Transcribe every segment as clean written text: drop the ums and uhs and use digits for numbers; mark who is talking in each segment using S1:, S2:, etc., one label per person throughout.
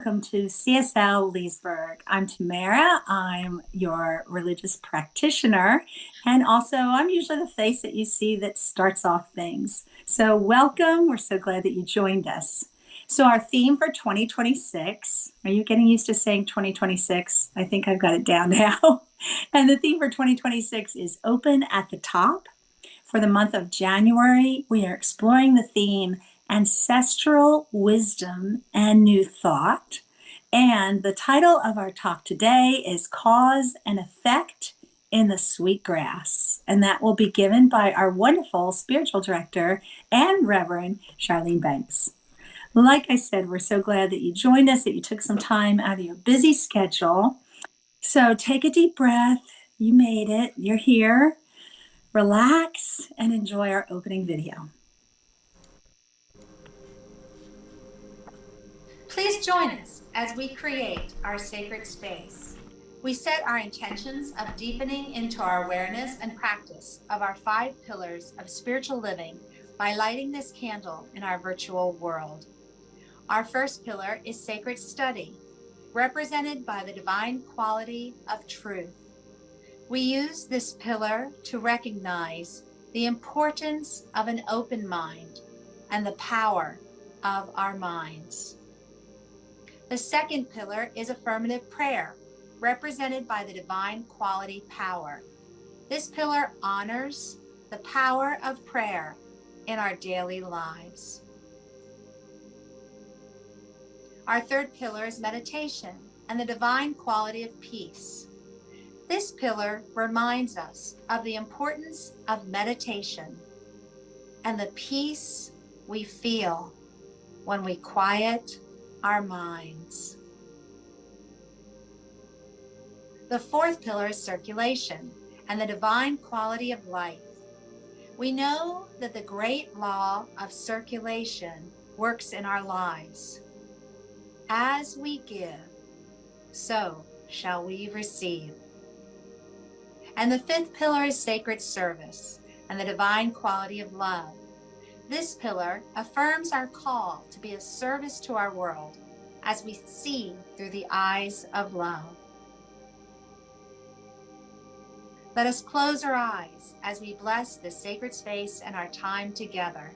S1: Welcome to CSL Leesburg. I'm Tamara. I'm your religious practitioner, and also I'm usually the face that you see that starts off things. So, welcome. We're so glad that you joined us. So, our theme for 2026, are you getting used to saying 2026? I think I've got it down now. And the theme for 2026 is open at the top. For the month of January, we are exploring the theme ancestral wisdom and new thought. And the title of our talk today is Cause and Effect in the Sweetgrass. And that will be given by our wonderful spiritual director and Reverend Charlene Banks. Like I said, we're so glad that you joined us, that you took some time out of your busy schedule. So take a deep breath. You made it. You're here. Relax and enjoy our opening video.
S2: Please join us as we create our sacred space. We set our intentions of deepening into our awareness and practice of our 5 pillars of spiritual living by lighting this candle in our virtual world. Our first pillar is sacred study, represented by the divine quality of truth. We use this pillar to recognize the importance of an open mind and the power of our minds. The second pillar is affirmative prayer, represented by the divine quality power. This pillar honors the power of prayer in our daily lives. Our third pillar is meditation and the divine quality of peace. This pillar reminds us of the importance of meditation and the peace we feel when we quiet our minds. The fourth pillar is circulation and the divine quality of life. We know that the great law of circulation works in our lives. As we give, so shall we receive. And the fifth pillar is sacred service and the divine quality of love. This pillar affirms our call to be of service to our world as we see through the eyes of love. Let us close our eyes as we bless this sacred space and our time together.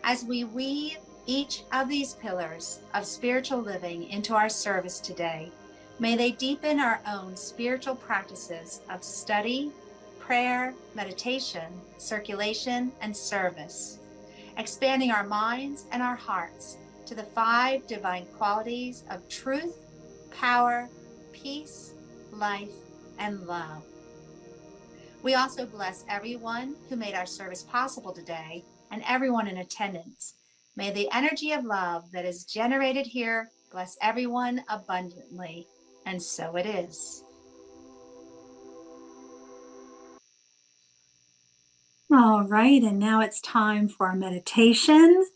S2: As we weave each of these pillars of spiritual living into our service today, may they deepen our own spiritual practices of study, prayer, meditation, circulation, and service, expanding our minds and our hearts to the 5 divine qualities of truth, power, peace, life, and love. We also bless everyone who made our service possible today and everyone in attendance. May the energy of love that is generated here bless everyone abundantly, and so it is.
S1: All right, and now it's time for our meditation.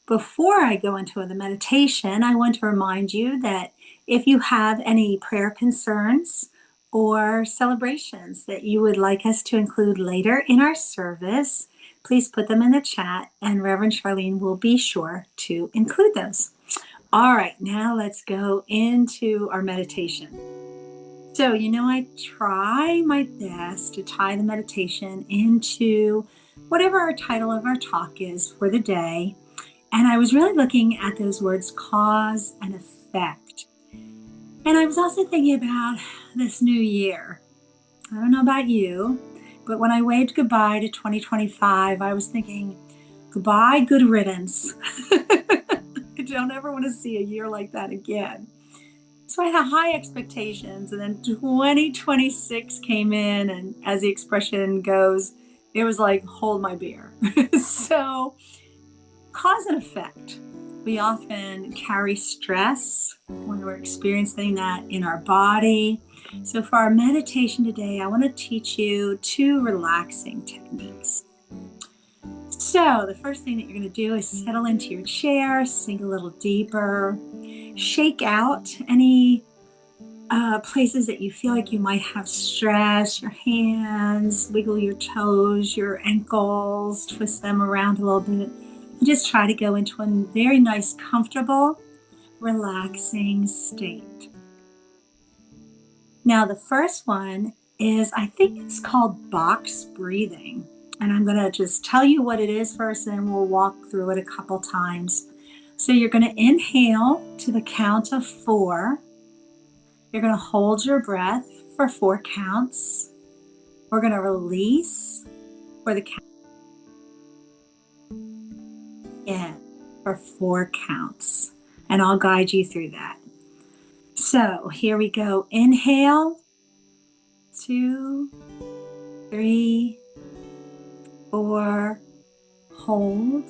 S1: Before I go into the meditation, I want to remind you that if you have any prayer concerns or celebrations that you would like us to include later in our service, please put them in the chat and Reverend Charlene will be sure to include those. All right, now let's go into our meditation. So, I try my best to tie the meditation into whatever our title of our talk is for the day. And I was really looking at those words, cause and effect. And I was also thinking about this new year. I don't know about you, but when I waved goodbye to 2025, I was thinking, goodbye, good riddance. I don't ever want to see a year like that again. So I had high expectations, and then 2026 came in, and as the expression goes, it was like, hold my beer. So cause and effect. We often carry stress when we're experiencing that in our body. So for our meditation today, I want to teach you 2 relaxing techniques. So the first thing that you're going to do is settle into your chair, sink a little deeper, shake out any places that you feel like you might have stress, your hands, wiggle your toes, your ankles, twist them around a little bit. And just try to go into a very nice, comfortable, relaxing state. Now, the first one is, I think it's called box breathing. And I'm going to just tell you what it is first, and then we'll walk through it a couple times. So you're going to inhale to the count of 4. You're going to hold your breath for 4 counts. We're going to release for the count in for 4 counts. And I'll guide you through that. So here we go. Inhale, 2, 3, 4, hold,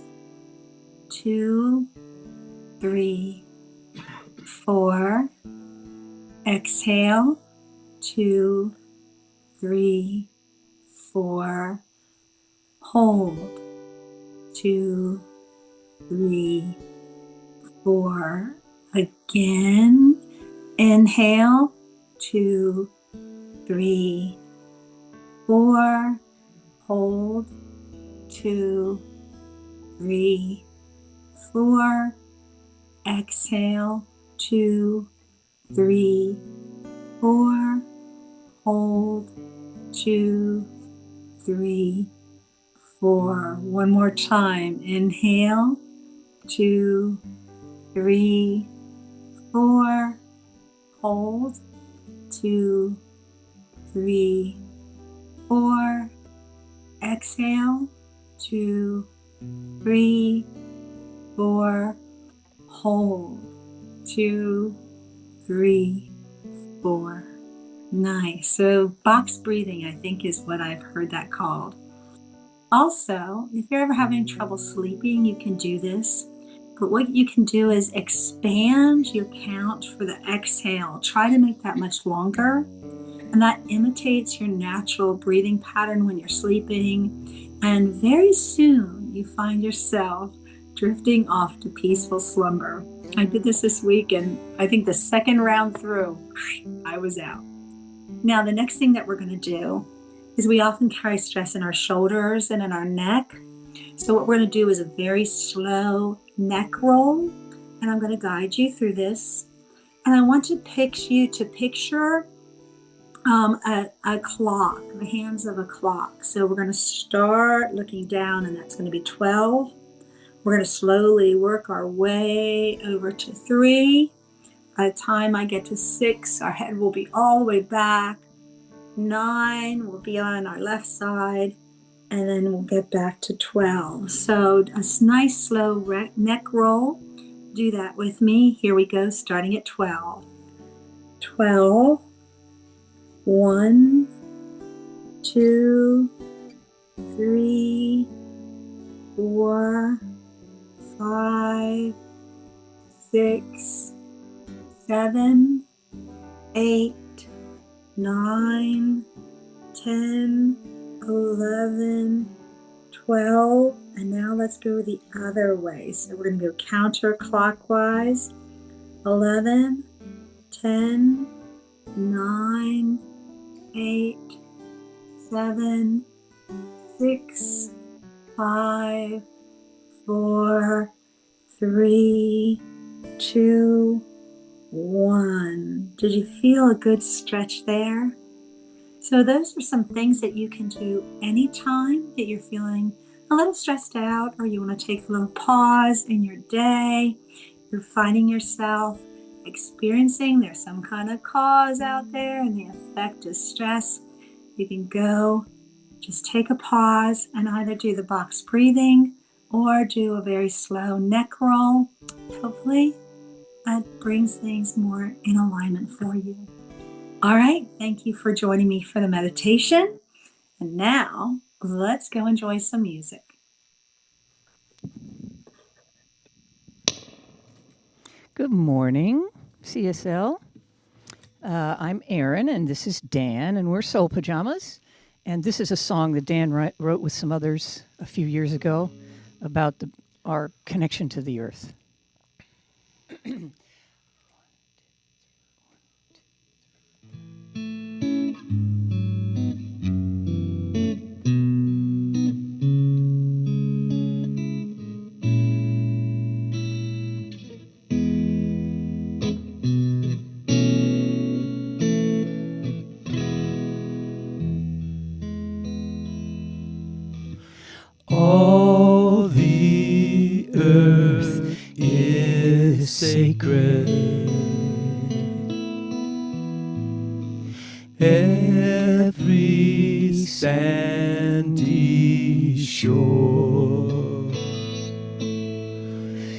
S1: 2, 3, 4, exhale, 2, 3, 4, hold, 2, 3, 4, again, inhale, 2, 3, 4, hold, 2, 3, 4, exhale, 2, 3, 4, hold, 2, 3, 4. One more time. Inhale, 2, 3, 4, hold, 2, 3, 4, exhale, 2, 3, 4, hold, 2, 3, 4. Nice. So box breathing, I think, is what I've heard that called. Also, if you're ever having trouble sleeping, you can do this. But what you can do is expand your count for the exhale. Try to make that much longer. And that imitates your natural breathing pattern when you're sleeping. And very soon you find yourself drifting off to peaceful slumber. I did this week, and I think the second round through, I was out. Now, the next thing that we're going to do is we often carry stress in our shoulders and in our neck. So what we're going to do is a very slow neck roll. And I'm going to guide you through this. And I want you to picture a clock, the hands of a clock. So we're going to start looking down, and that's going to be 12. We're going to slowly work our way over to 3. By the time I get to 6, our head will be all the way back. 9 will be on our left side, and then we'll get back to 12. So a nice slow neck roll. Do that with me. Here we go, starting at 12. 12. 1, 2, 3, 4, 5, 6, 7, 8, 9, 10, 11, 12. And now let's go the other way. So we're going to go counterclockwise. 11, 10, 9, 8, 7, 6, 5, 4, 3, 2, 1. Did you feel a good stretch there? So those are some things that you can do anytime that you're feeling a little stressed out, or you want to take a little pause in your day. You're finding yourself experiencing there's some kind of cause out there, and the effect is stress. You can go, just take a pause and either do the box breathing or do a very slow neck roll. Hopefully that brings things more in alignment for you. All right, thank you for joining me for the meditation. And now let's go enjoy some music.
S3: Good morning, CSL. I'm Erin, and this is Dan, and we're Soul Pajamas. And this is a song that Dan wrote with some others a few years ago about our connection to the earth.
S4: sacred. Every sandy shore,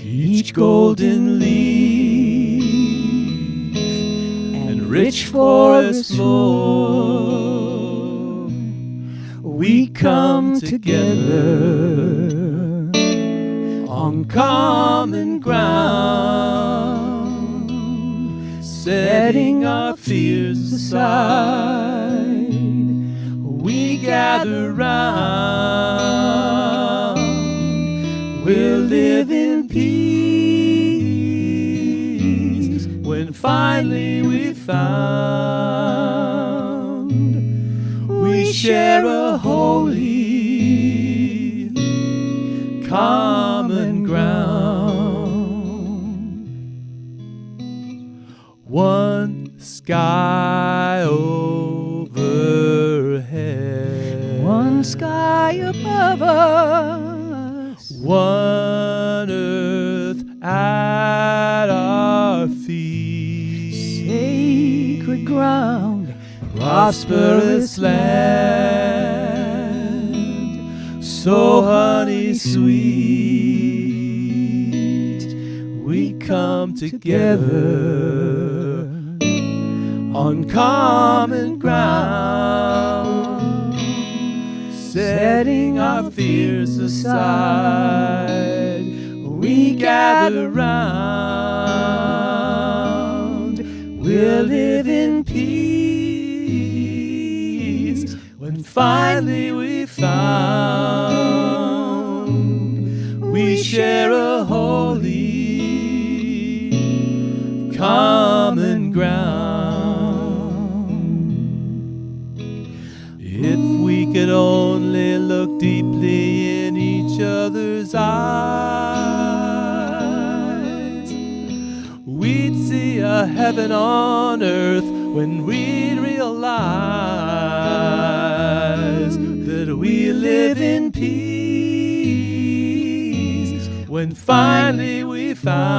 S4: each golden leaf and rich forest floor, we come together on common ground, setting our fears aside. We gather round, we'll live in peace when finally we found we share a holy common ground. One sky overhead,
S3: One sky above us,
S4: one earth at our feet,
S3: sacred ground,
S4: prosperous land, so honey sweet. We come together on common ground, setting our fears aside. We gather round, we'll live in peace when finally we found we share a holy common ground. If we could only look deeply in each other's eyes, we'd see a heaven on earth when we'd realize that we live in peace when finally we found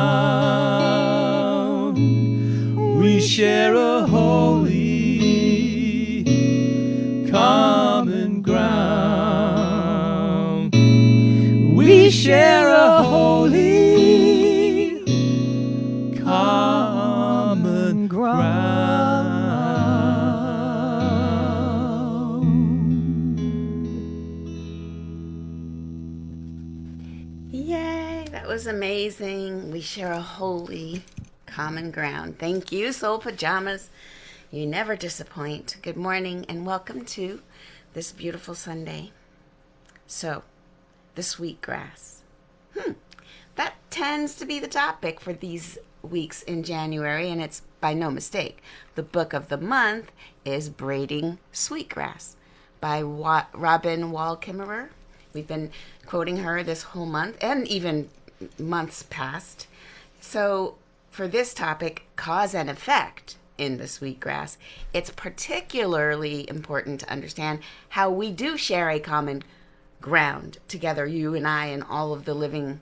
S4: we share a holy common ground. We share a holy common ground.
S5: Yay, that was amazing. We share a holy common ground. Thank you, Soul Pajamas. You never disappoint. Good morning and welcome to this beautiful Sunday. So, the sweetgrass. That tends to be the topic for these weeks in January, and it's by no mistake. The book of the month is Braiding Sweetgrass by Robin Wall Kimmerer. We've been quoting her this whole month and even months past. So, for this topic, cause and effect in the sweetgrass, it's particularly important to understand how we do share a common ground together, you and I and all of the living,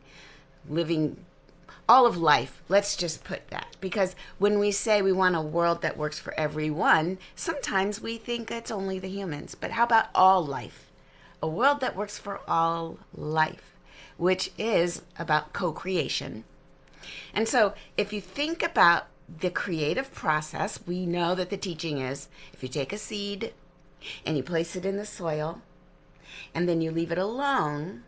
S5: all of life. Let's just put that. Because when we say we want a world that works for everyone, sometimes we think it's only the humans. But how about all life? A world that works for all life, which is about co-creation. And so if you think about the creative process, we know that the teaching is if you take a seed and you place it in the soil and then you leave it alone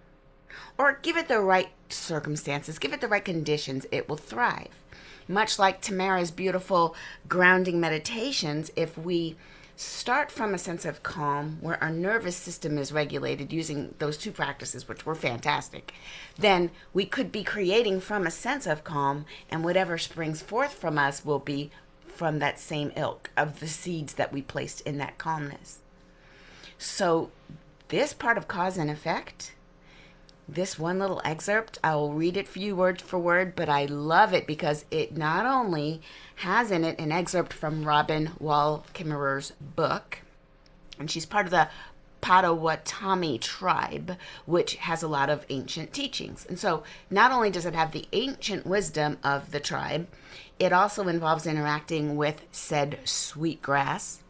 S5: or give it the right circumstances, give it the right conditions, it will thrive. Much like Tamara's beautiful grounding meditations, if we start from a sense of calm where our nervous system is regulated using those two practices, which were fantastic, then we could be creating from a sense of calm, and whatever springs forth from us will be from that same ilk of the seeds that we placed in that calmness. So this part of cause and effect, this one little excerpt, I will read it for you word for word, but I love it because it not only has in it an excerpt from Robin Wall Kimmerer's book, and she's part of the Potawatomi tribe, which has a lot of ancient teachings. And so not only does it have the ancient wisdom of the tribe, it also involves interacting with said sweetgrass.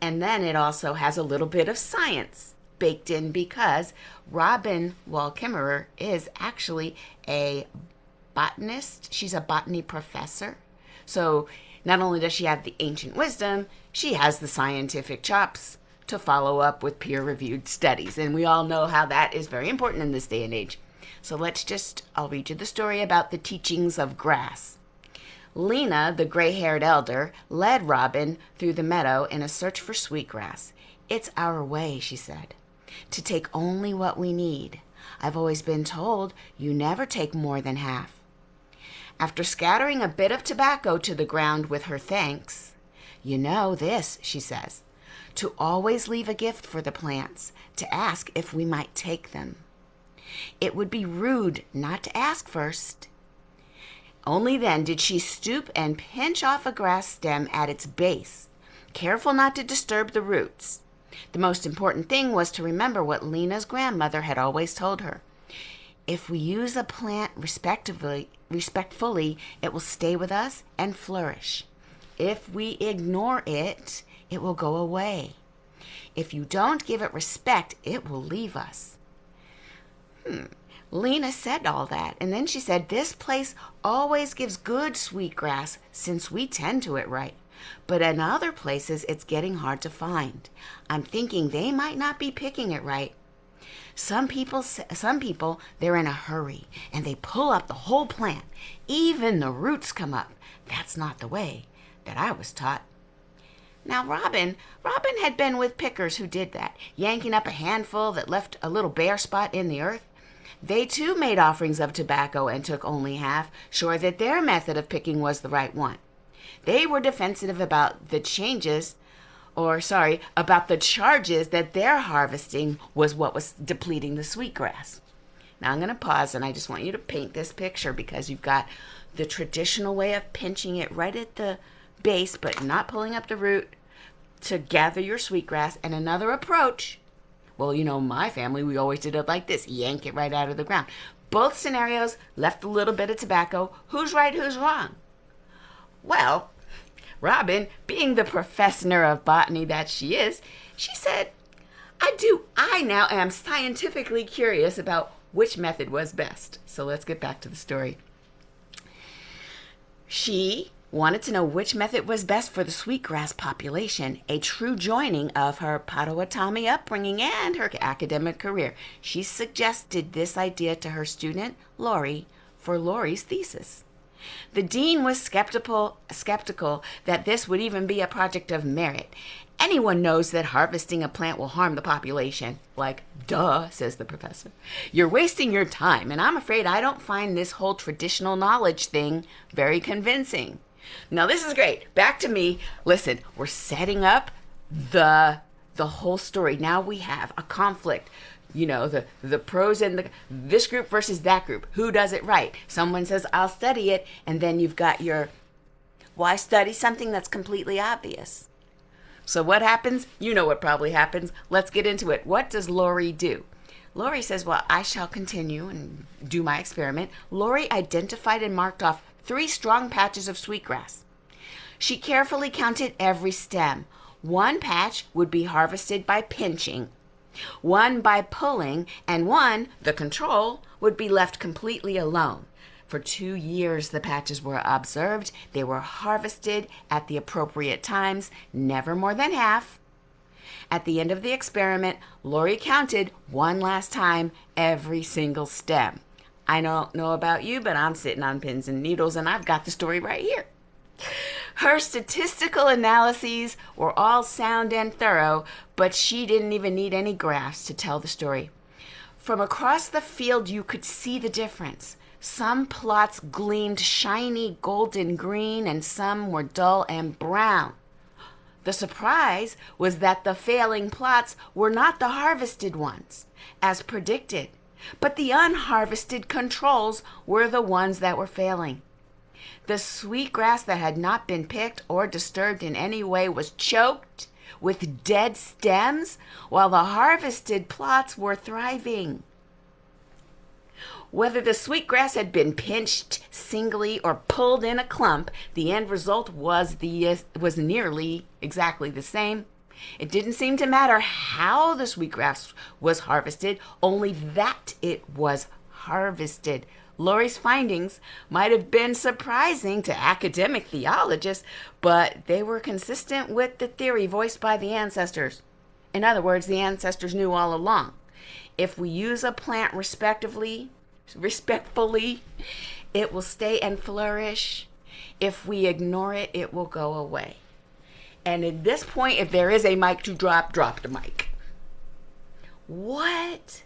S5: And then it also has a little bit of science baked in, because Robin Wall Kimmerer is actually a botanist. She's a botany professor. So not only does she have the ancient wisdom, she has the scientific chops to follow up with peer-reviewed studies. And we all know how that is very important in this day and age. So I'll read you the story about the teachings of grass. Lena, the gray-haired elder, led Robin through the meadow in a search for sweetgrass. "It's our way," she said, "to take only what we need. I've always been told you never take more than half." After scattering a bit of tobacco to the ground with her thanks, "You know this," she says, "to always leave a gift for the plants, to ask if we might take them. It would be rude not to ask first." Only then did she stoop and pinch off a grass stem at its base, careful not to disturb the roots. The most important thing was to remember what Lena's grandmother had always told her. If we use a plant respectfully, it will stay with us and flourish. If we ignore it, it will go away. If you don't give it respect, it will leave us. Lena said all that, and then she said, "This place always gives good sweetgrass since we tend to it right. But in other places, it's getting hard to find. I'm thinking they might not be picking it right. Some people, they're in a hurry, and they pull up the whole plant. Even the roots come up. That's not the way that I was taught." Now Robin had been with pickers who did that, yanking up a handful that left a little bare spot in the earth. They too made offerings of tobacco and took only half, sure that their method of picking was the right one. They were defensive about the charges that their harvesting was what was depleting the sweetgrass. Now I'm going to pause, and I just want you to paint this picture, because you've got the traditional way of pinching it right at the base, but not pulling up the root to gather your sweetgrass, and another approach. Well, my family, we always did it like this, yank it right out of the ground. Both scenarios left a little bit of tobacco. Who's right, who's wrong? Well, Robin, being the professor of botany that she is, she said, I now am scientifically curious about which method was best. So let's get back to the story. She wanted to know which method was best for the sweetgrass population, a true joining of her Potawatomi upbringing and her academic career. She suggested this idea to her student, Lori, for Lori's thesis. The dean was skeptical that this would even be a project of merit. Anyone knows that harvesting a plant will harm the population. Like, duh, says the professor. You're wasting your time, and I'm afraid I don't find this whole traditional knowledge thing very convincing. Now, this is great. Back to me. Listen, we're setting up the whole story. Now we have a conflict. The pros and this group versus that group. Who does it right? Someone says, I'll study it. And then you've got why study something that's completely obvious? So what happens? You know what probably happens. Let's get into it. What does Lori do? Lori says, well, I shall continue and do my experiment. Lori identified and marked off 3 strong patches of sweetgrass. She carefully counted every stem. 1 patch would be harvested by pinching, 1 by pulling, and 1, the control, would be left completely alone. For 2 years, the patches were observed. They were harvested at the appropriate times, never more than half. At the end of the experiment, Lori counted one last time every single stem. I don't know about you, but I'm sitting on pins and needles, and I've got the story right here. Her statistical analyses were all sound and thorough, but she didn't even need any graphs to tell the story. From across the field, you could see the difference. Some plots gleamed shiny golden green, and some were dull and brown. The surprise was that the failing plots were not the harvested ones, as predicted, but the unharvested controls were the ones that were failing. The sweetgrass that had not been picked or disturbed in any way was choked with dead stems while the harvested plots were thriving. Whether the sweetgrass had been pinched singly or pulled in a clump, the end result was nearly exactly the same. It didn't seem to matter how the sweetgrass was harvested, only that it was harvested. Lori's findings might have been surprising to academic theologists, but they were consistent with the theory voiced by the ancestors. In other words, the ancestors knew all along. If we use a plant respectfully, it will stay and flourish. If we ignore it, it will go away. And at this point, if there is a mic to drop the mic. What?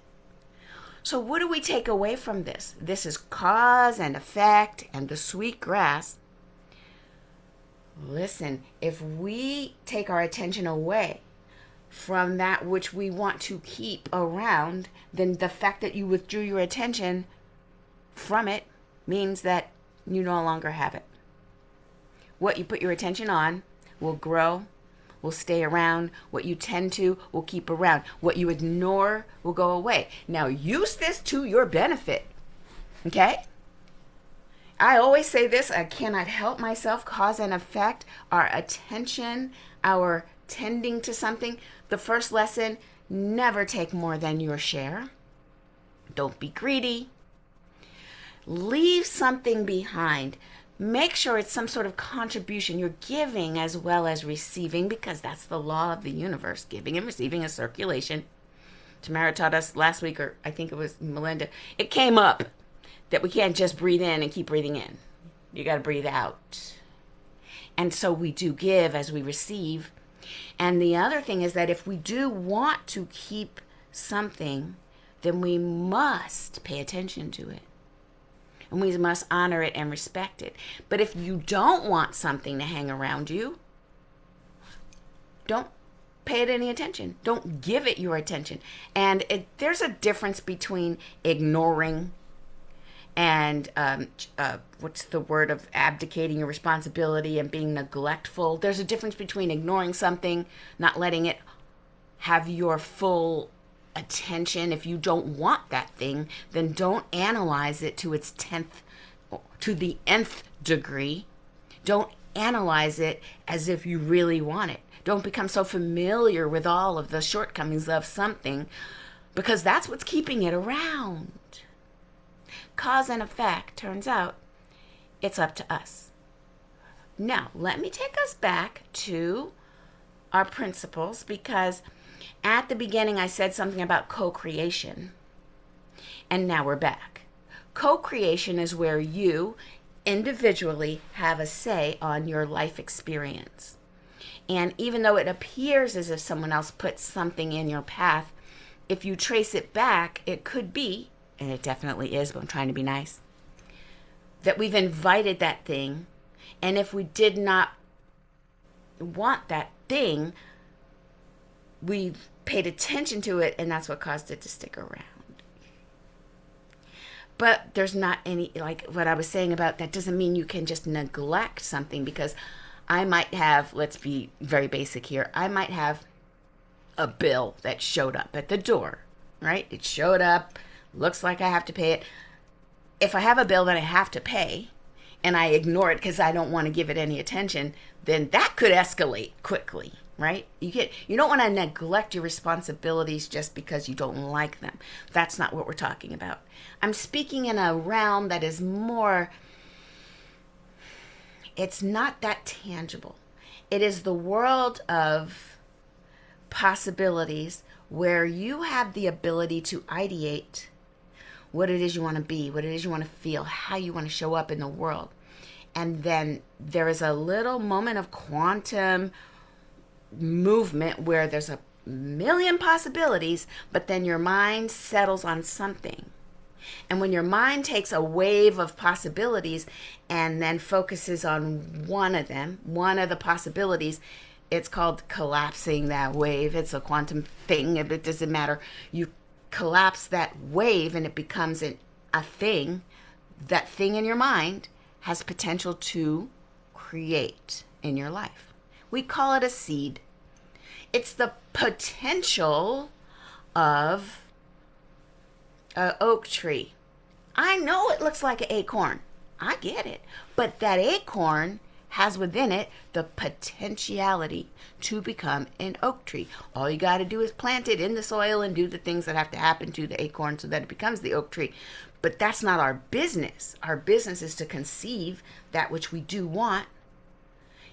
S5: So what do we take away from this? This is cause and effect and the sweet grass. Listen, if we take our attention away from that which we want to keep around, then the fact that you withdrew your attention from it means that you no longer have it. What you put your attention on will grow, will stay around. What you tend to will keep around. What you ignore will go away. Now use this to your benefit, okay? I always say this, I cannot help myself, cause and effect, our attention, our tending to something. The first lesson, never take more than your share. Don't be greedy. Leave something behind. Make sure it's some sort of contribution. You're giving as well as receiving, because that's the law of the universe. Giving and receiving is circulation. Tamara taught us last week, or I think it was Melinda, it came up that we can't just breathe in and keep breathing in. You got to breathe out. And so we do give as we receive. And the other thing is that if we do want to keep something, then we must pay attention to it. And we must honor it and respect it. But if you don't want something to hang around you, don't pay it any attention. Don't give it your attention. And there's a difference between ignoring and what's the word of abdicating your responsibility and being neglectful. There's a difference between ignoring something, not letting it have your full attention. If you don't want that thing, then don't analyze it to the nth degree. Don't analyze it as if you really want it. Don't become so familiar with all of the shortcomings of something, because that's what's keeping it around. Cause and effect, turns out, it's up to us. Now, let me take us back to our principles, because at the beginning I said something about co-creation, and now we're back. Co-creation is where you individually have a say on your life experience. And even though it appears as if someone else put something in your path, if you trace it back, it could be, and it definitely is, but I'm trying to be nice, that we've invited that thing, and if we did not want that thing, we've paid attention to it, and that's what caused it to stick around. But there's not any, like what I was saying about that doesn't mean you can just neglect something, because I might have, let's be very basic here, I might have a bill that showed up at the door, right? It showed up, looks like I have to pay it. If I have a bill that I have to pay and I ignore it because I don't want to give it any attention, then that could escalate quickly, right? You don't want to neglect your responsibilities just because you don't like them. That's not what we're talking about. I'm speaking in a realm that is more, it's not that tangible. It is the world of possibilities where you have the ability to ideate what it is you want to be, what it is you want to feel, how you want to show up in the world. And then there is a little moment of quantum movement where there's a million possibilities, but then your mind settles on something. And when your mind takes a wave of possibilities and then focuses on one of them, one of the possibilities, it's called collapsing that wave. It's a quantum thing. It doesn't matter. You collapse that wave and it becomes a thing. That thing in your mind has potential to create in your life. We call it a seed. It's the potential of an oak tree. I know it looks like an acorn. I get it. But that acorn has within it the potentiality to become an oak tree. All you got to do is plant it in the soil and do the things that have to happen to the acorn so that it becomes the oak tree. But that's not our business. Our business is to conceive that which we do want.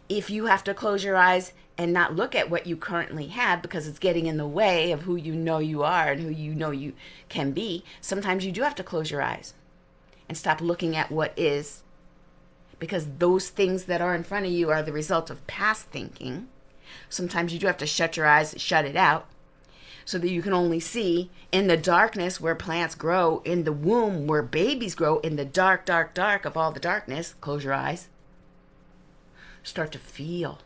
S5: If you have to close your eyes and not look at what you currently have because it's getting in the way of who you know you are and who you know you can be, sometimes you do have to close your eyes and stop looking at what is, because those things that are in front of you are the result of past thinking. Sometimes you do have to shut your eyes, shut it out, so that you can only see in the darkness where plants grow, in the womb where babies grow, in the dark, dark, dark of all the darkness. Close your eyes. Start to feel.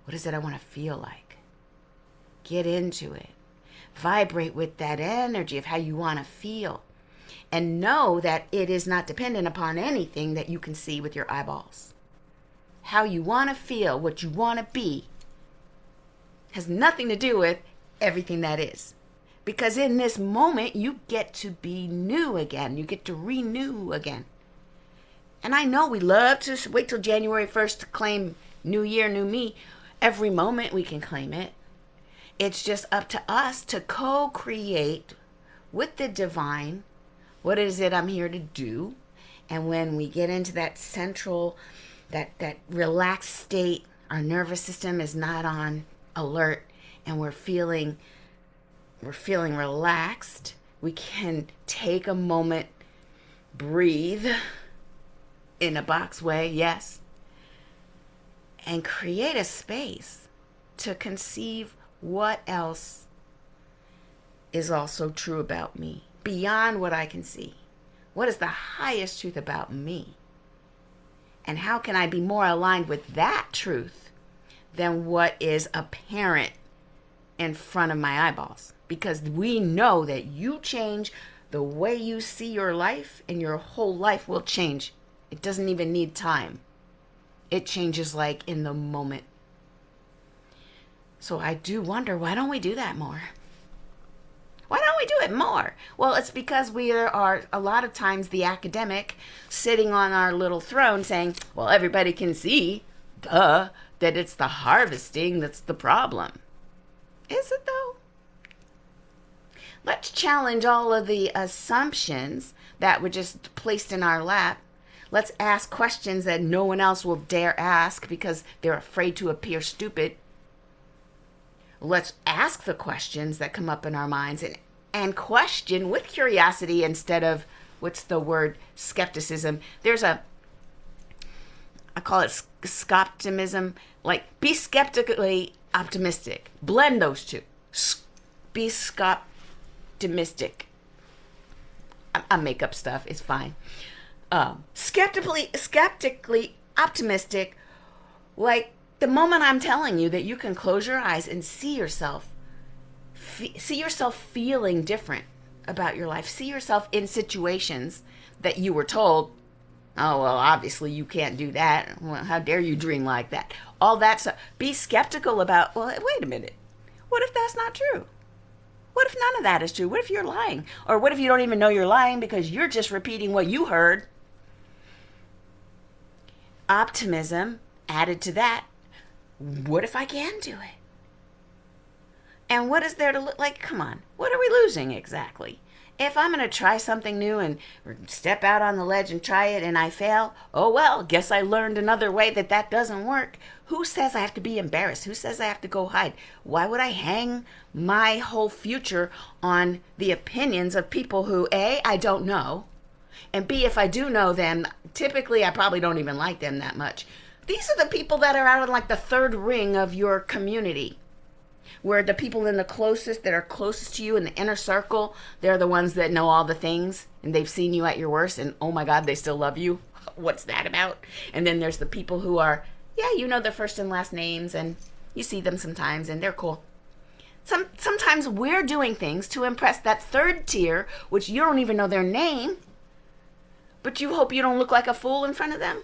S5: What is it I want to feel like? Get into it. Vibrate with that energy of how you want to feel. And know that it is not dependent upon anything that you can see with your eyeballs. How you want to feel, what you want to be, has nothing to do with everything that is. Because in this moment, you get to be new again. You get to renew again. And I know we love to wait till January 1st to claim New Year, New Me. Every moment we can claim it. It's just up to us to co-create with the divine. What is it I'm here to do? And when we get into that central, that relaxed state, our nervous system is not on alert, and we're feeling relaxed, we can take a moment, breathe in a box way, yes, and create a space to conceive what else is also true about me, beyond what I can see. What is the highest truth about me? And how can I be more aligned with that truth than what is apparent in front of my eyeballs? Because we know that you change the way you see your life, and your whole life will change. It doesn't even need time. It changes like in the moment. So I do wonder, why don't we do that more? Why don't we do it more? Well, it's because we are a lot of times the academic sitting on our little throne saying, well, everybody can see, that it's the harvesting that's the problem. Is it though? Let's challenge all of the assumptions that were just placed in our lap. Let's ask questions that no one else will dare ask because they're afraid to appear stupid. Let's ask the questions that come up in our minds and question with curiosity instead of, what's the word, skepticism. I call it skoptimism. Like, be skeptically optimistic. Blend those two. Be skoptimistic. I make up stuff. It's fine. Skeptically optimistic. Like, the moment I'm telling you that you can close your eyes and see yourself feeling different about your life. See yourself in situations that you were told, oh, well, obviously you can't do that. Well, how dare you dream like that? All that stuff. Be skeptical about, well, wait a minute. What if that's not true? What if none of that is true? What if you're lying? Or what if you don't even know you're lying because you're just repeating what you heard? Optimism added to that. What if I can do it? And what is there to look like? Come on. What are we losing exactly? If I'm going to try something new and step out on the ledge and try it and I fail, oh well, guess I learned another way that doesn't work. Who says I have to be embarrassed? Who says I have to go hide? Why would I hang my whole future on the opinions of people who, A, I don't know, and B, if I do know them, typically I probably don't even like them that much. These are the people that are out in like the third ring of your community, where the people that are closest to you in the inner circle, they're the ones that know all the things, and they've seen you at your worst, and oh my God, they still love you. What's that about? And then there's the people who are, yeah, you know their first and last names, and you see them sometimes, and they're cool. Sometimes we're doing things to impress that third tier, which you don't even know their name, but you hope you don't look like a fool in front of them.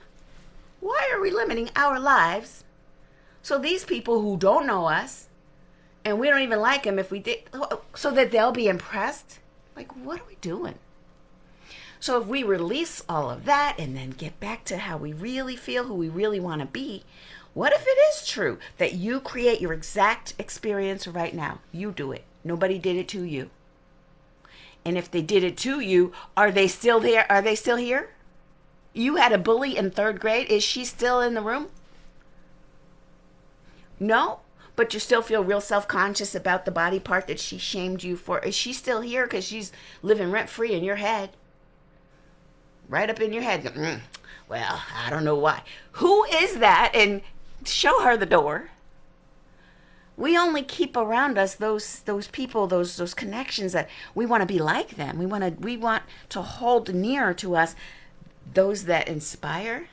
S5: Why are we limiting our lives so these people who don't know us and we don't even like them if we did, so that they'll be impressed. Like, what are we doing? So if we release all of that and then get back to how we really feel, who we really want to be, what if it is true that you create your exact experience right now? You do it. Nobody did it to you. And if they did it to you, are they still there? Are they still here? You had a bully in 3rd grade. Is she still in the room? No? But you still feel real self-conscious about the body part that she shamed you for. Is she still here because she's living rent-free in your head? Right up in your head. Well, I don't know why. Who is that? And show her the door. We only keep around us those people, those connections that we want to be like them. We want to hold near to us those that inspire.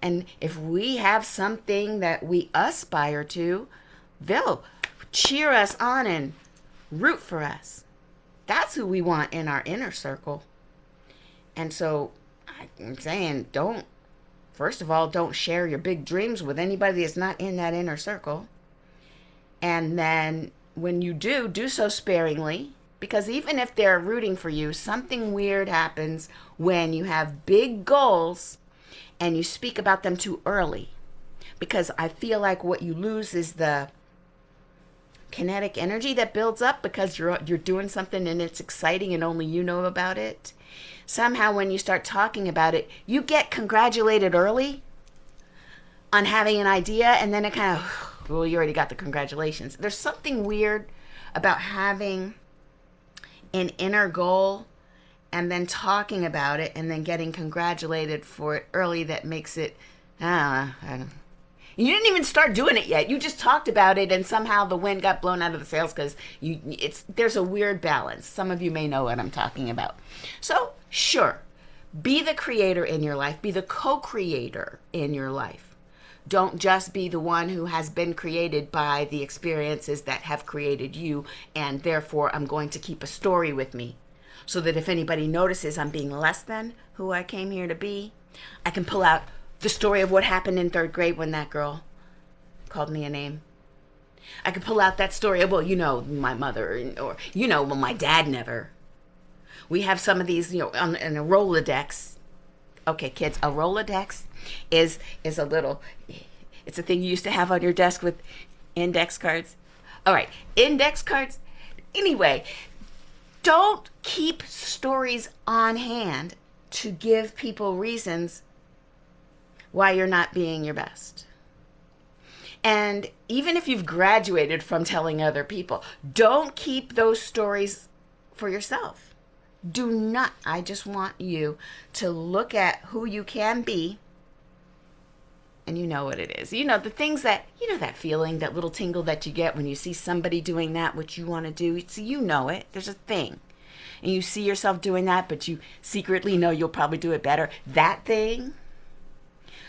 S5: And if we have something that we aspire to, they'll cheer us on and root for us. That's who we want in our inner circle. And so I'm saying, first of all, don't share your big dreams with anybody that's not in that inner circle. And then when you do so sparingly, because even if they're rooting for you, something weird happens when you have big goals and you speak about them too early. Because I feel like what you lose is the kinetic energy that builds up because you're doing something and it's exciting and only you know about it. Somehow when you start talking about it, you get congratulated early on having an idea, and then it kind of, well, you already got the congratulations. There's something weird about having an inner goal and then talking about it and then getting congratulated for it early that makes it, I don't know. You didn't even start doing it yet. You just talked about it and somehow the wind got blown out of the sails because there's a weird balance. Some of you may know what I'm talking about. So, sure, be the creator in your life. Be the co-creator in your life. Don't just be the one who has been created by the experiences that have created you, and therefore I'm going to keep a story with me so that if anybody notices I'm being less than who I came here to be, I can pull out the story of what happened in 3rd grade when that girl called me a name. I could pull out that story of, well, my mother, or, well, my dad never. We have some of these, in a Rolodex. Okay, kids, a Rolodex is a little, it's a thing you used to have on your desk with index cards. All right, index cards. Anyway, don't keep stories on hand to give people reasons why you're not being your best. And even if you've graduated from telling other people, don't keep those stories for yourself. Do not. I just want you to look at who you can be, and you know what it is. The things that, that feeling, that little tingle that you get when you see somebody doing that, which you want to do. So you know it. There's a thing. And you see yourself doing that, but you secretly know you'll probably do it better. That thing,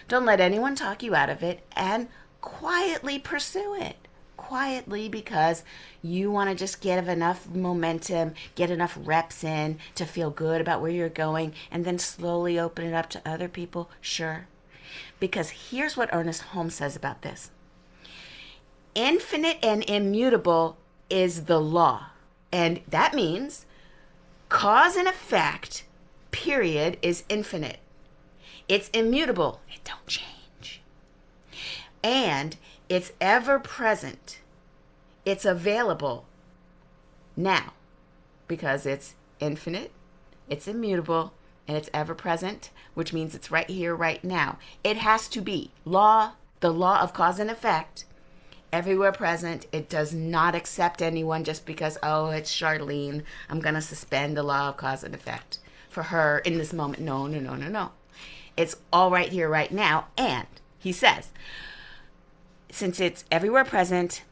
S5: don't let anyone talk you out of it, and quietly pursue it. Quietly, because you want to just get enough momentum, get enough reps in to feel good about where you're going, and then slowly open it up to other people. Sure. Because here's what Ernest Holmes says about this. Infinite and immutable is the law. And that means cause and effect, period, is infinite. It's immutable. It don't change. And it's ever present. It's available now because it's infinite, it's immutable, and it's ever present, which means it's right here, right now. It has to be the law of cause and effect, everywhere present. It does not accept anyone just because, it's Charlene, I'm going to suspend the law of cause and effect for her in this moment. No. It's all right here, right now. And he says, since it's everywhere present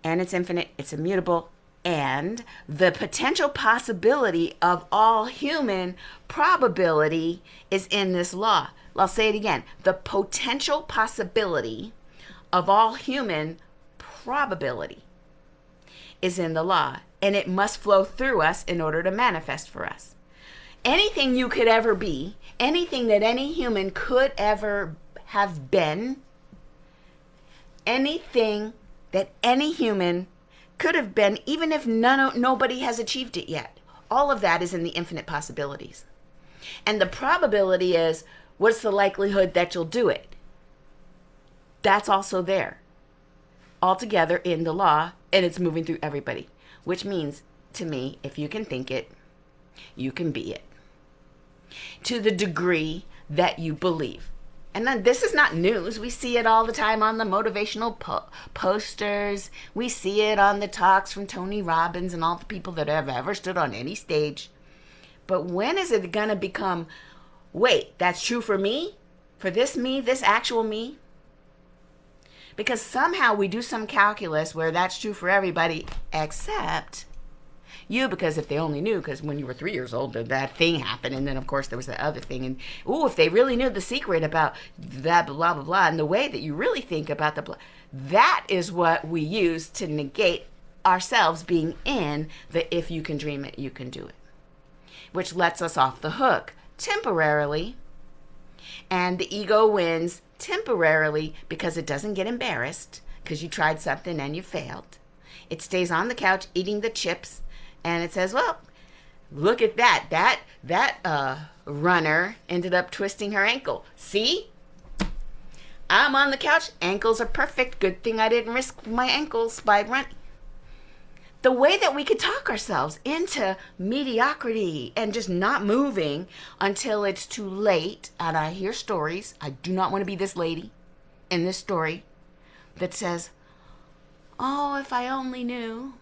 S5: and it's infinite, it's immutable, and the potential possibility of all human probability is in this law. I'll say it again. The potential possibility of all human probability is in the law, and it must flow through us in order to manifest for us. Anything you could ever be, anything that any human could ever have been, anything that any human could have been, even if nobody has achieved it yet. All of that is in the infinite possibilities. And the probability is, what's the likelihood that you'll do it? That's also there, altogether in the law, and it's moving through everybody. Which means, to me, if you can think it, you can be it. To the degree that you believe. And then this is not news. We see it all the time on the motivational posters. We see it on the talks from Tony Robbins and all the people that have ever stood on any stage. But when is it going to become, wait, that's true for me? For this me, this actual me? Because somehow we do some calculus where that's true for everybody except you, because if they only knew, because when you were 3 years old, that thing happened, and then of course there was the other thing, and if they really knew the secret about that blah blah blah, and the way that you really think about the blah, that is what we use to negate ourselves being in the if you can dream it, you can do it, which lets us off the hook temporarily, and the ego wins temporarily because it doesn't get embarrassed because you tried something and you failed. It stays on the couch eating the chips. And it says, well, look at that. That runner ended up twisting her ankle. See? I'm on the couch. Ankles are perfect. Good thing I didn't risk my ankles by running. The way that we could talk ourselves into mediocrity and just not moving until it's too late. And I hear stories. I do not want to be this lady in this story that says, oh, if I only knew.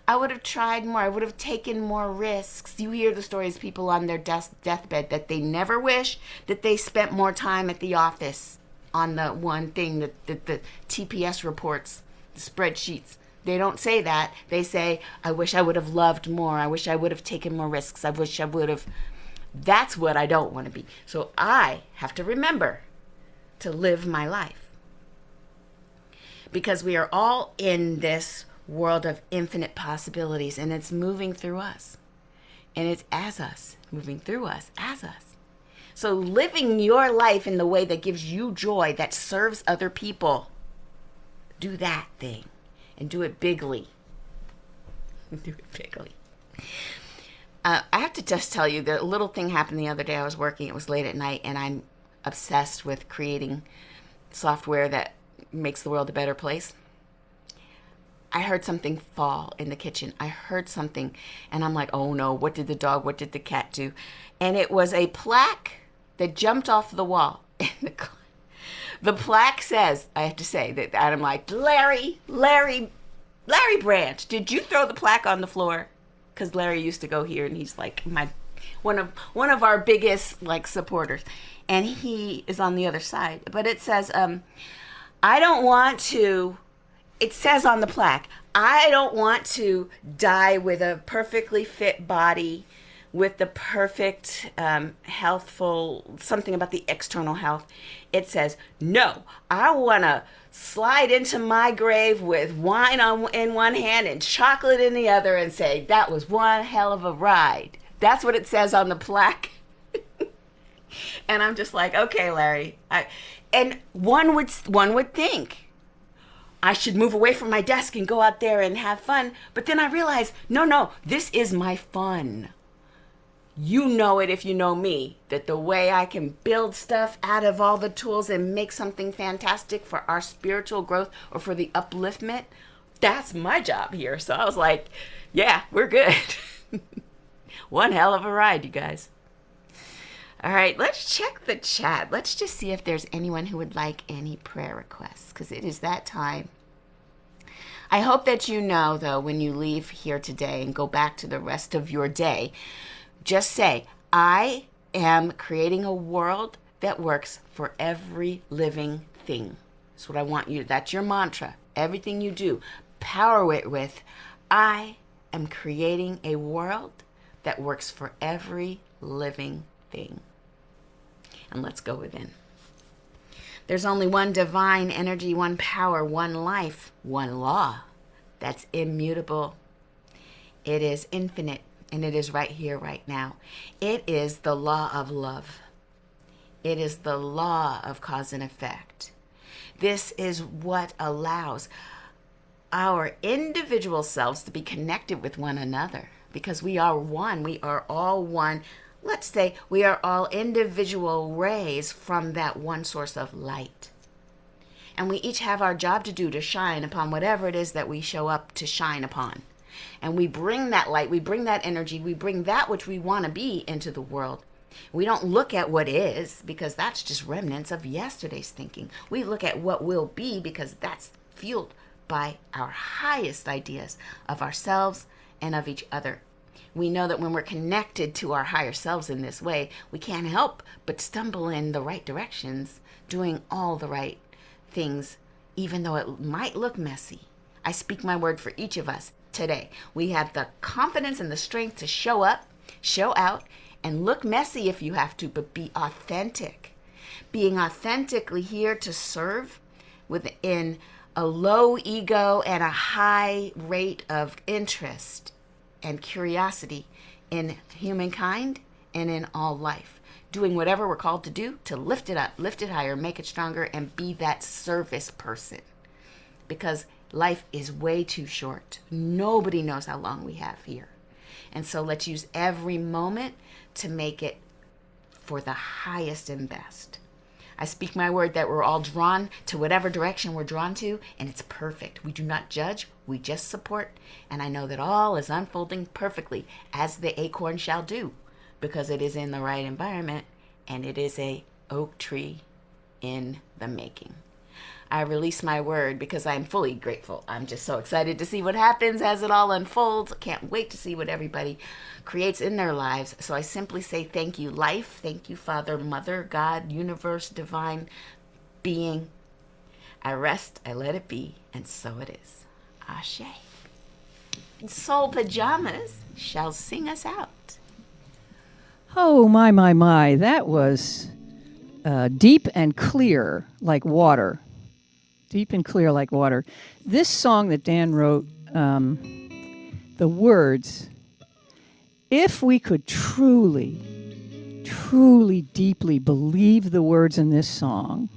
S5: I would have tried more. I would have taken more risks. You hear the stories, people on their deathbed, that they never wish that they spent more time at the office on the one thing that the TPS reports, the spreadsheets. They don't say that. They say, I wish I would have loved more. I wish I would have taken more risks. I wish I would have. That's what I don't want to be. So I have to remember to live my life. Because we are all in this world of infinite possibilities, and it's moving through us, and it's as us, moving through us, as us. So living your life in the way that gives you joy, that serves other people, do that thing, and do it bigly. Do it bigly. I have to just tell you, the little thing happened the other day. I was working, it was late at night, and I'm obsessed with creating software that makes the world a better place. I heard something fall in the kitchen. I heard something, and I'm like, oh no, what did the dog, what did the cat do? And it was a plaque that jumped off the wall. And the plaque says, I have to say, that I'm like, Larry Branch, did you throw the plaque on the floor? Because Larry used to go here, and he's like one of our biggest like supporters. And he is on the other side. But it says, I don't want to... It says on the plaque, I don't want to die with a perfectly fit body, with the perfect healthful, something about the external health. It says, no, I want to slide into my grave with wine in one hand and chocolate in the other and say, that was one hell of a ride. That's what it says on the plaque. And I'm just like, okay, Larry. And one would think, I should move away from my desk and go out there and have fun. But then I realized, no, this is my fun. You know it if you know me, that the way I can build stuff out of all the tools and make something fantastic for our spiritual growth or for the upliftment, that's my job here. So I was like, yeah, we're good. One hell of a ride, you guys. All right, let's check the chat. Let's just see if there's anyone who would like any prayer requests, because it is that time. I hope that you know, though, when you leave here today and go back to the rest of your day, just say, I am creating a world that works for every living thing. That's what I want you. That's your mantra. Everything you do, power it with, I am creating a world that works for every living thing. And let's go within. There's only one divine energy, one power, one life, one law that's immutable. It is infinite, and it is right here, right now. It is the law of love. It is the law of cause and effect. This is what allows our individual selves to be connected with one another, because we are one. We are all one. Let's say we are all individual rays from that one source of light. And we each have our job to do to shine upon whatever it is that we show up to shine upon. And we bring that light, we bring that energy, we bring that which we want to be into the world. We don't look at what is, because that's just remnants of yesterday's thinking. We look at what will be, because that's fueled by our highest ideas of ourselves and of each other. We know that when we're connected to our higher selves in this way, we can't help but stumble in the right directions, doing all the right things, even though it might look messy. I speak my word for each of us today. We have the confidence and the strength to show up, show out, and look messy if you have to, but be authentic. Being authentically here to serve within a low ego and a high rate of interest and curiosity in humankind and in all life. Doing whatever we're called to do to lift it up, lift it higher, make it stronger, and be that service person. Because life is way too short. Nobody knows how long we have here. And so let's use every moment to make it for the highest and best. I speak my word that we're all drawn to whatever direction we're drawn to, and it's perfect. We do not judge, we just support. And I know that all is unfolding perfectly, as the acorn shall do, because it is in the right environment, and it is a oak tree in the making. I release my word because I'm fully grateful. I'm just so excited to see what happens as it all unfolds. Can't wait to see what everybody creates in their lives. So I simply say thank you, life. Thank you, Father, Mother, God, universe, divine being. I rest, I let it be, and so it is. Ashe. And Soul Pajamas shall sing us out.
S3: Oh, my. That was deep and clear like water. Deep and clear like water. This song that Dan wrote, the words, if we could truly, deeply believe the words in this song,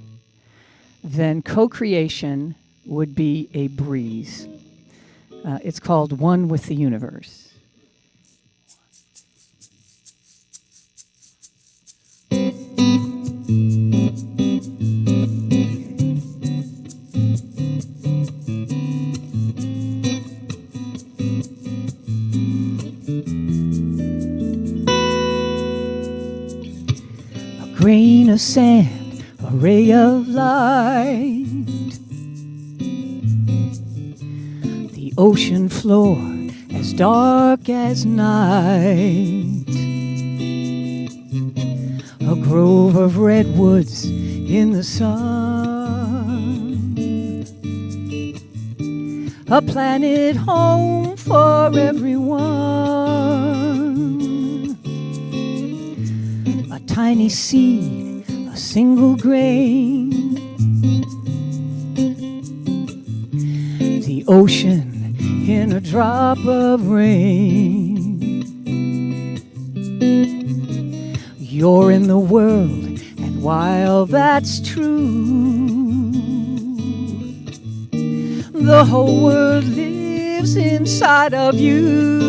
S3: then co-creation would be a breeze. It's called One with the Universe. Grain of sand, a ray of light. The ocean floor as dark as night. A grove of redwoods in the sun. A planet home for everyone. A tiny seed, a single grain. The ocean in a drop of rain. You're in the world, and while that's true, the whole world lives inside of you.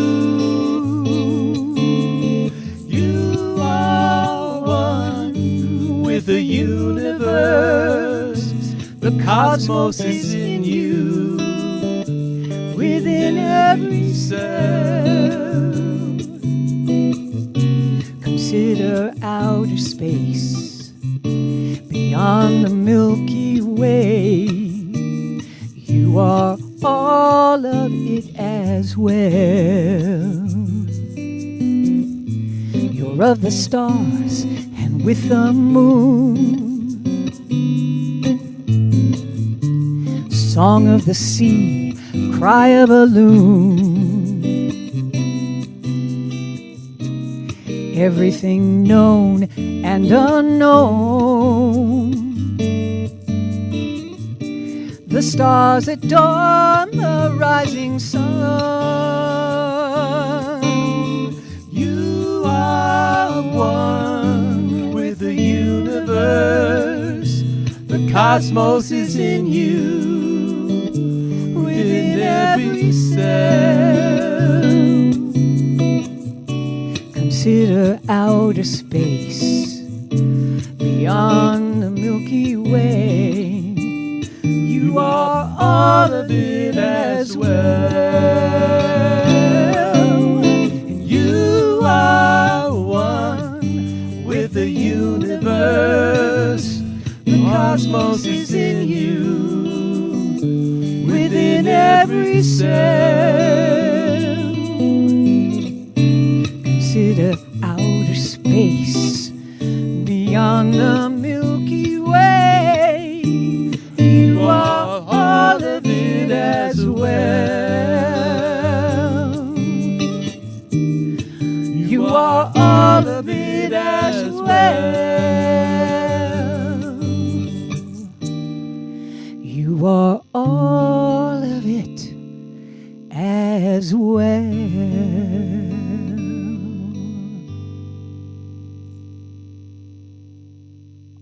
S3: You are one with the universe. The cosmos is in you, within every cell. Consider outer space, beyond the Milky Way. You are all of it as well. You're of the stars and with the moon. Song of the sea, cry of a loon. Everything known and unknown. The stars adorn the rising sun. You are one with the universe. The cosmos is in you, within outer space, beyond the Milky Way. You are all of it as well. And you are one with the universe. The cosmos is in you, within every cell. Consider outer space, beyond the Milky Way. You are all of it as well. You are all of it as well. You are all of it as well.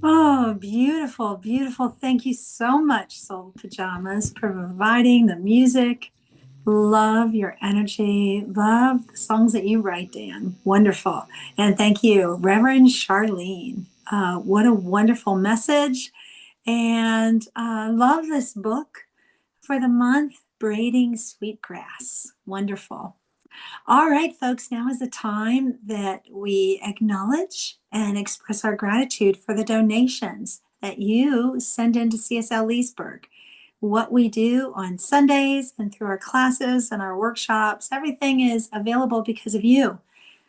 S1: Oh, beautiful, beautiful. Thank you so much, Soul Pajamas, for providing the music. Love your energy. Love the songs that you write, Dan. Wonderful. And thank you, Reverend Charlene. What a wonderful message. And love this book for the month, Braiding Sweetgrass. Wonderful. All right, folks, now is the time that we acknowledge and express our gratitude for the donations that you send into CSL Leesburg. What we do on Sundays and through our classes and our workshops, everything is available because of you.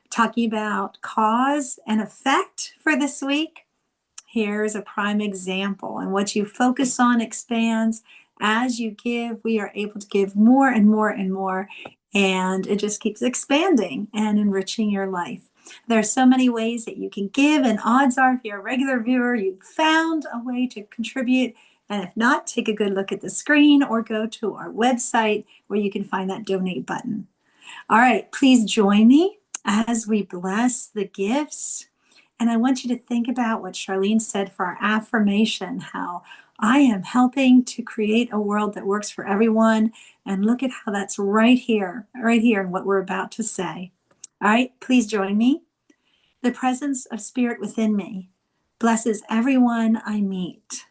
S1: Talking about cause and effect for this week, here's a prime example. And what you focus on expands. As you give, we are able to give more and more and more. And it just keeps expanding and enriching your life. There are so many ways that you can give, and odds are, if you're a regular viewer, you've found a way to contribute. And if not, take a good look at the screen or go to our website where you can find that donate button. All right, please join me as we bless the gifts. And I want you to think about what Charlene said for our affirmation, how I am helping to create a world that works for everyone. And look at how that's right here in what we're about to say. All right, please join me. The presence of spirit within me blesses everyone I meet,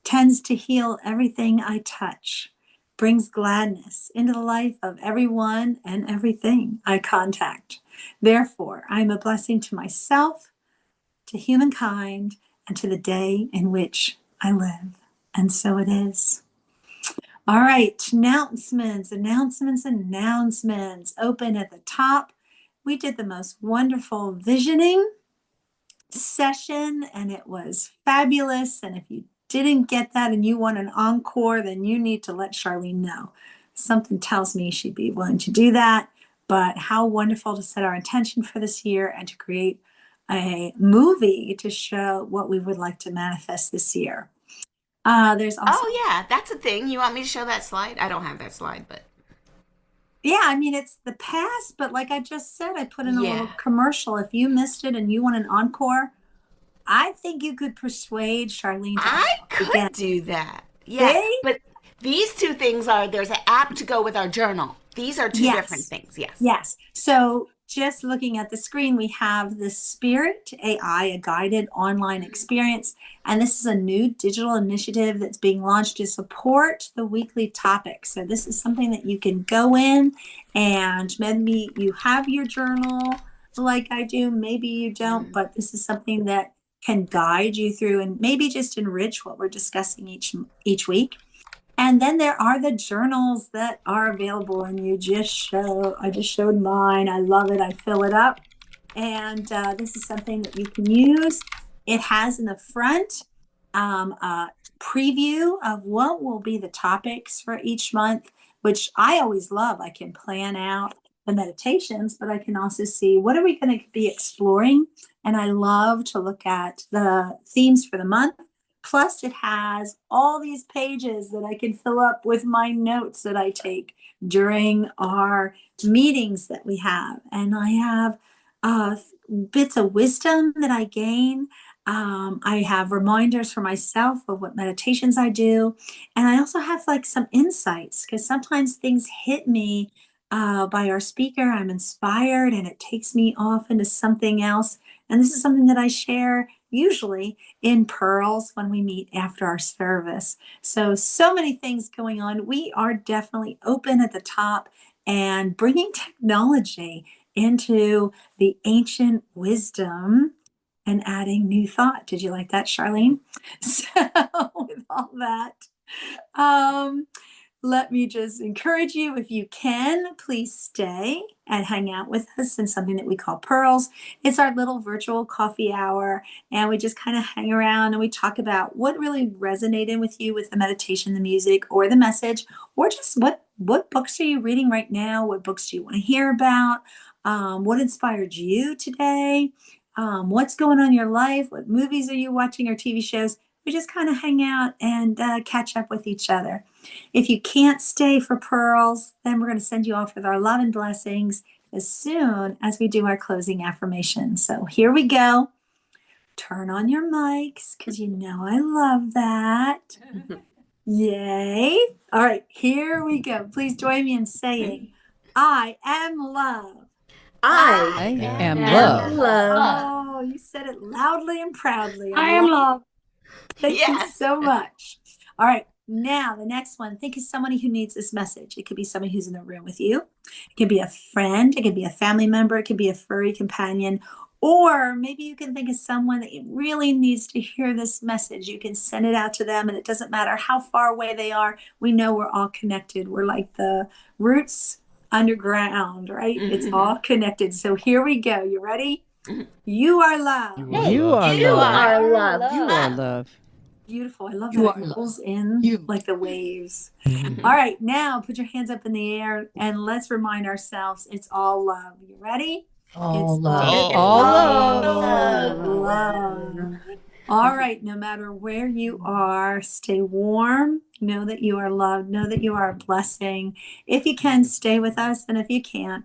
S1: tends to heal everything I touch, brings gladness into the life of everyone and everything I contact. Therefore, I am a blessing to myself, to humankind, and to the day in which I live. And so it is. All right, announcements. Open at the top. We did the most wonderful visioning session, and it was fabulous. And if you didn't get that and you want an encore, then you need to let Charlene know. Something tells me she'd be willing to do that. But how wonderful to set our intention for this year and to create a movie to show what we would like to manifest this year. There's also,
S5: Oh yeah, that's a thing. You want me to show that slide? I don't have that slide, but
S1: yeah, I mean, it's the past, but like I just said, I put in a little
S5: yeah,
S1: commercial. If you missed it and you want an encore, I think you could persuade Charlene to
S5: I
S1: again.
S5: could do that. Yeah,
S1: See?
S5: but these two things are there's an app to go with our journal. These are two different things. Yes.
S1: Yes. So just looking at the screen, we have the Spirit AI, a guided online experience. And this is a new digital initiative that's being launched to support the weekly topics. So this is something that you can go in, and maybe you have your journal like I do, maybe you don't, but this is something that can guide you through and maybe just enrich what we're discussing each week. And then there are the journals that are available, and I just showed mine. I love it. I fill it up. And this is something that you can use. It has in the front a preview of what will be the topics for each month, which I always love. I can plan out the meditations, but I can also see what are we going to be exploring. And I love to look at the themes for the month. Plus, it has all these pages that I can fill up with my notes that I take during our meetings that we have. And I have bits of wisdom that I gain. I have reminders for myself of what meditations I do. And I also have like some insights because sometimes things hit me by our speaker. I'm inspired and it takes me off into something else And this is something that I share usually in Pearls when we meet after our service. So many things going on. We are definitely open at the top and bringing technology into the ancient wisdom and adding new thought. Did you like that, Charlene? So, with all that, um, let me just encourage you, if you can, please stay and hang out with us in something that we call Pearls. It's our little virtual coffee hour, and we just kind of hang around and we talk about what really resonated with you with the meditation, the music, or the message, or just what books are you reading right now? What books do you want to hear about? What inspired you today? What's going on in your life? What movies are you watching or TV shows? We just kind of hang out and catch up with each other. If you can't stay for Pearls, then we're going to send you off with our love and blessings as soon as we do our closing affirmation. So here we go. Turn on your mics because you know I love that. Yay. All right, here we go. Please join me in saying, I am love.
S3: I am love.
S1: Oh, you said it loudly and proudly.
S6: I am love.
S1: Thank you
S5: Yes.
S1: so much. All right, now the next one. Think of somebody who needs this message. It could be somebody who's in the room with you. It could be a friend. It could be a family member. It could be a furry companion. Or maybe you can think of someone that really needs to hear this message. You can send it out to them, and it doesn't matter how far away they are. We know we're all connected. We're like the roots underground, right? It's all connected. So here we go. You ready? You are loved.
S3: You are
S5: You
S3: love.
S5: are
S6: love.
S3: You are love.
S1: Beautiful. I love
S6: You
S1: that.
S6: are
S1: It
S6: love.
S1: rolls in
S6: You.
S1: like the waves. All right, now put your hands up in the air and let's remind ourselves it's all love. You ready?
S6: All
S1: It's
S6: love.
S3: It's
S4: all
S3: all
S5: love.
S1: love. All right, no matter where you are, stay warm. Know that you are loved. Know that you are a blessing. If you can, stay with us. And if you can't,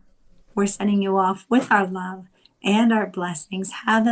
S1: we're sending you off with our love and our blessings. Have an